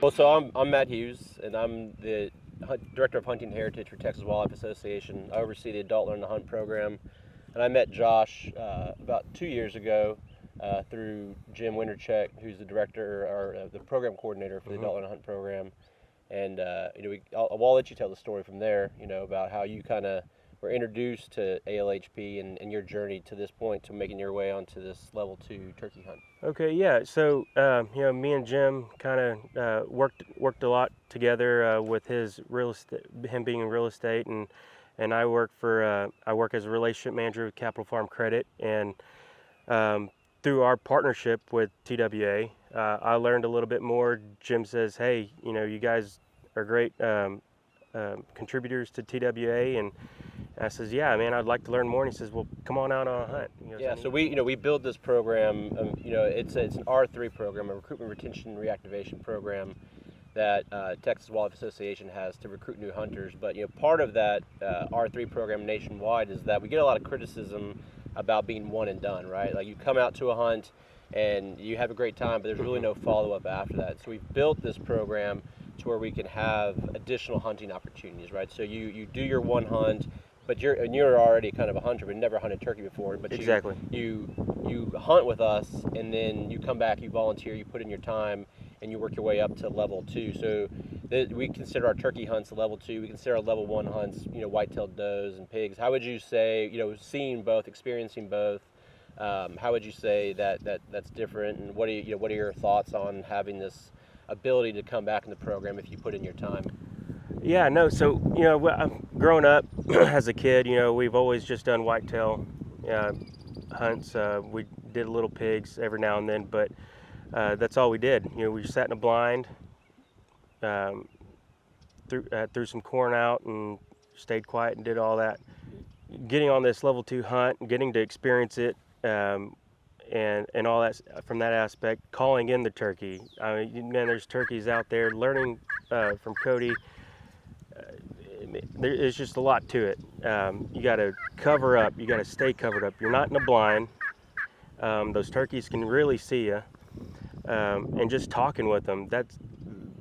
Well, so I'm Matt Hughes, and I'm the Director of Hunting Heritage for Texas Wildlife Association. I oversee the Adult Learn to Hunt program, and I met Josh about 2 years ago through Jim Wintercheck, who's the director or the program coordinator for the Adult Learn to Hunt program. And I'll let you tell the story from there. About how you kind of were introduced to ALHP and your journey to this point to making your way onto this level 2 turkey hunt. Okay, yeah. So me and Jim kind of worked a lot together with his real estate, him being in real estate, and I work as a relationship manager with Capital Farm Credit, and through our partnership with TWA, I learned a little bit more. Jim says, "Hey, you guys are great contributors to TWA," and I says, "Yeah, man, I'd like to learn more." And he says, "Well, come on out on a hunt." He goes, Yeah, so we build this program. It's an R3 program, a recruitment, retention, reactivation program that Texas Wildlife Association has to recruit new hunters. But part of that R3 program nationwide is that we get a lot of criticism about being one and done, right? Like, you come out to a hunt and you have a great time, but there's really no follow-up after that. So we've built this program to where we can have additional hunting opportunities, right? So you do your one hunt, but you're already kind of a hunter, but never hunted turkey before. But exactly. You hunt with us, and then you come back, you volunteer, you put in your time, and you work your way up to level 2. So we consider our turkey hunts level 2. We consider our level 1 hunts, white-tailed does and pigs. How would you say, seeing both, experiencing both, how would you say that's different? And what are your thoughts on having this ability to come back in the program if you put in your time? Yeah, no. So growing up as a kid, we've always just done whitetail hunts. We did little pigs every now and then, but that's all we did. We sat in a blind, threw some corn out, and stayed quiet and did all that. Getting on this level 2 hunt and getting to experience it, and all that from that aspect, calling in the turkey. I mean, man, there's turkeys out there. Learning from Cody. There's just a lot to it. You got to cover up. You got to stay covered up. You're not in a blind. Those turkeys can really see you. And just talking with them,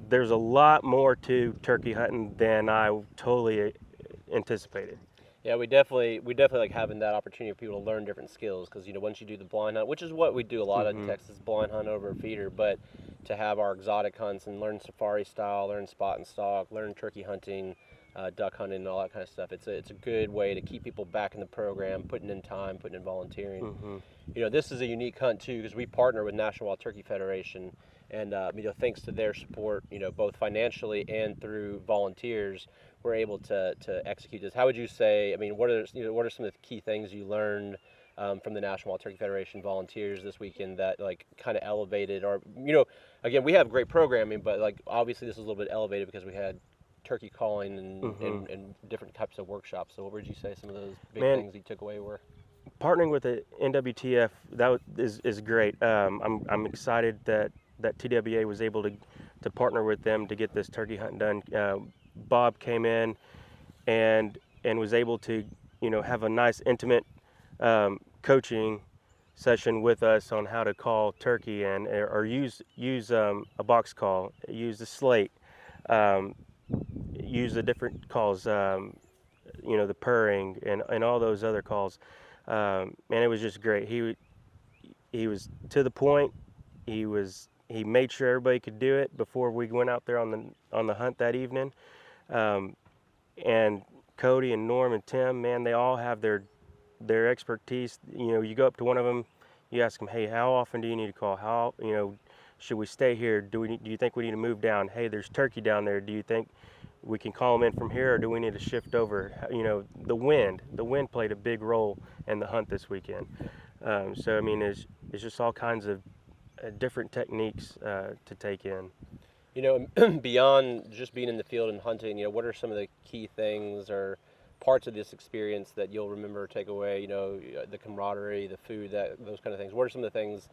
there's a lot more to turkey hunting than I totally anticipated. Yeah, we definitely like having that opportunity for people to learn different skills, because once you do the blind hunt, which is what we do a lot in Texas, blind hunt over a feeder, but to have our exotic hunts and learn safari style, learn spot and stalk, learn turkey hunting, duck hunting, and all that kind of stuff. It's a good way to keep people back in the program, putting in time, putting in volunteering. This is a unique hunt too, because we partner with National Wild Turkey Federation, and thanks to their support, both financially and through volunteers, we're able to execute this. How would you say? I mean, what are some of the key things you learned from the National Wild Turkey Federation volunteers this weekend that kind of elevated, or again, we have great programming, but obviously this was a little bit elevated because we had turkey calling and different types of workshops. So what would you say some of those big things you took away were? Partnering with the NWTF, is great. I'm excited that TWA was able to partner with them to get this turkey hunt done. Bob came in and was able to have a nice intimate coaching session with us on how to call turkey or use a box call, use a slate, use the different calls, the purring and all those other calls. And it was just great. He was to the point. He made sure everybody could do it before we went out there on the hunt that evening. And Cody and Norm and Tim, man, they all have their expertise. You go up to one of them, you ask them, "Hey, how often do you need to call? How should we stay here? Do you think we need to move down? Hey, there's turkey down there. Do you think we can call them in from here, or do we need to shift over?" The wind played a big role in the hunt this weekend. So I mean, it's just all kinds of different techniques to take in. Beyond just being in the field and hunting, what are some of the key things or parts of this experience that you'll remember or take away? The camaraderie, the food, those kind of things. What are some of the things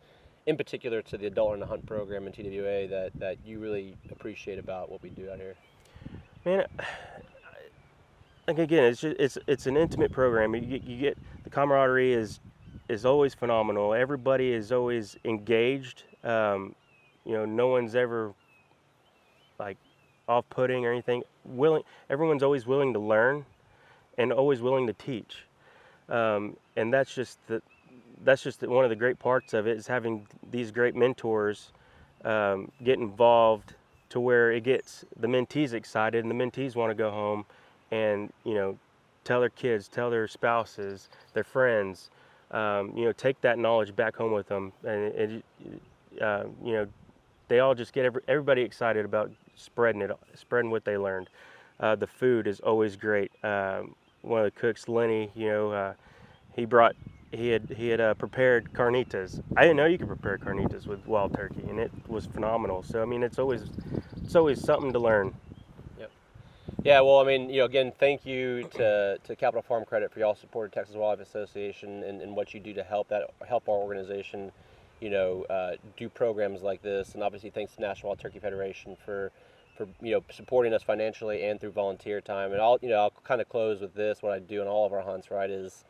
in particular to the Adult Learn to Hunt program and TWA that you really appreciate about what we do out here? Man, again, it's an intimate program. You get the camaraderie is always phenomenal. Everybody is always engaged. No one's ever off-putting or anything. Everyone's always willing to learn and always willing to teach. And that's just one of the great parts of it, is having these great mentors get involved to where it gets the mentees excited, and the mentees want to go home and, you know, tell their kids, tell their spouses, their friends, you know, take that knowledge back home with them. And you know, they all just get everybody excited about spreading what they learned. The food is always great. One of the cooks, Lenny, you know, he had prepared carnitas. I didn't know you could prepare carnitas with wild turkey, and it was phenomenal. So I mean, it's always something to learn. Yep. Yeah. Well, I mean, you know, again, thank you to Capital Farm Credit for y'all supporting Texas Wildlife Association and what you do to help our organization, you know, do programs like this. And obviously, thanks to National Wild Turkey Federation for you know, supporting us financially and through volunteer time. And I'll kind of close with this. What I do in all of our hunts, right, is,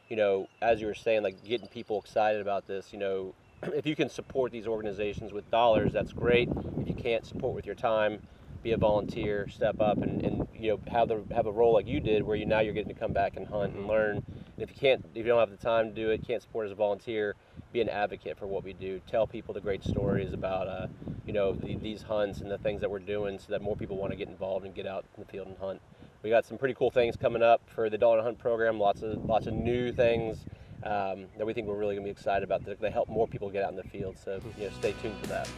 you know, as you were saying, like getting people excited about this. You know, if you can support these organizations with dollars, that's great. If you can't support with your time, be a volunteer, step up, and you know, have a role like you did, where you're getting to come back and hunt and learn. And if you don't have the time to do it, can't support as a volunteer, be an advocate for what we do. Tell people the great stories about you know, these hunts and the things that we're doing, so that more people want to get involved and get out in the field and hunt. We got some pretty cool things coming up for the Dollar Hunt program. Lots of new things that we think we're really going to be excited about, that help more people get out in the field. So, you know, stay tuned for that.